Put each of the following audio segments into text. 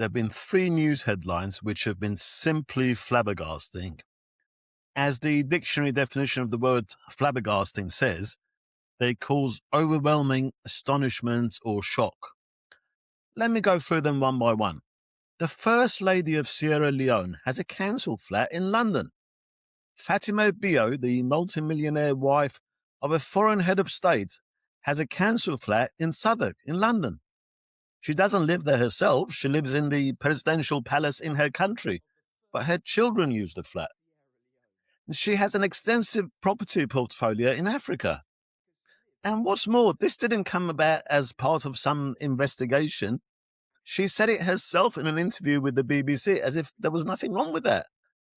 there have been three news headlines which have been simply flabbergasting. As the dictionary definition of the word flabbergasting says, they cause overwhelming astonishment or shock. Let me go through them one by one. The First Lady of Sierra Leone has a council flat in London. Fatima Bio, the multimillionaire wife of a foreign head of state, has a council flat in Southwark in London. She doesn't live there herself. She lives in the presidential palace in her country, but her children use the flat. She has an extensive property portfolio in Africa. And what's more, this didn't come about as part of some investigation. She said it herself in an interview with the BBC, as if there was nothing wrong with that.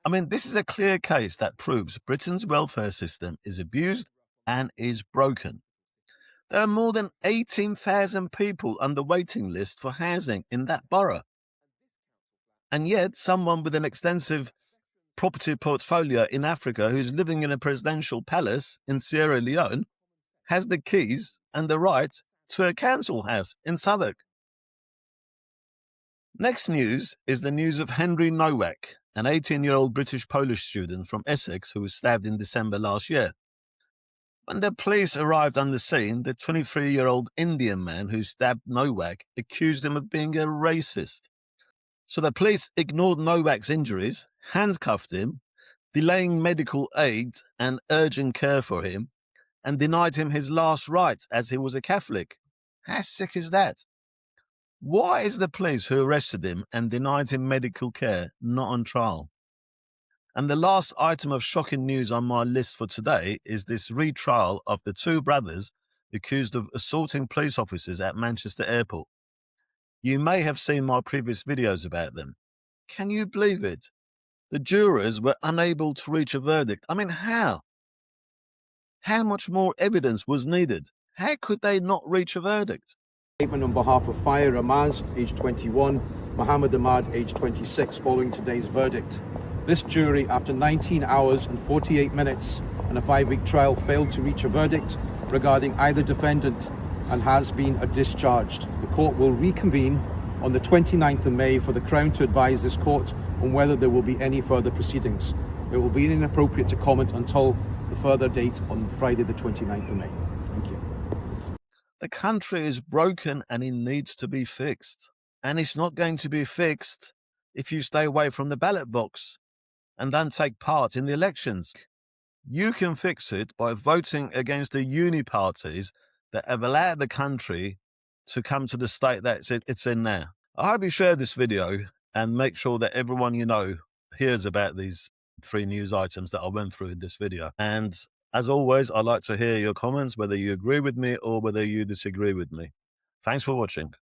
I mean, this is a clear case that proves Britain's welfare system is abused and is broken. There are more than 18,000 people on the waiting list for housing in that borough. And yet, someone with an extensive property portfolio in Africa who's living in a presidential palace in Sierra Leone has the keys and the right to a council house in Southwark. Next news is the news of Henry Nowak, an 18-year-old British-Polish student from Essex who was stabbed in December last year. When the police arrived on the scene, the 23-year-old Indian man who stabbed Nowak accused him of being a racist. So the police ignored Nowak's injuries, handcuffed him, delaying medical aid and urgent care for him, and denied him his last rites as he was a Catholic. How sick is that? Why is the police who arrested him and denied him medical care not on trial? And the last item of shocking news on my list for today is this retrial of the two brothers accused of assaulting police officers at Manchester Airport. You may have seen my previous videos about them. Can you believe it? The jurors were unable to reach a verdict. I mean, how? How much more evidence was needed? How could they not reach a verdict? Statement on behalf of Fire Ramaz, age 21, Mohammed Ahmad, age 26, following today's verdict. This jury, after 19 hours and 48 minutes and a 5-week trial, failed to reach a verdict regarding either defendant and has been discharged. The court will reconvene on the 29th of May for the Crown to advise this court on whether there will be any further proceedings. It will be inappropriate to comment until the further date on Friday the 29th of May. Thank you. The country is broken and it needs to be fixed. And it's not going to be fixed if you stay away from the ballot box and don't take part in the elections. You can fix it by voting against the uni parties that have allowed the country to come to the state that it's in now. I hope you share this video and make sure that everyone you know hears about these three news items that I went through in this video. And as always, I'd like to hear your comments, whether you agree with me or whether you disagree with me. Thanks for watching.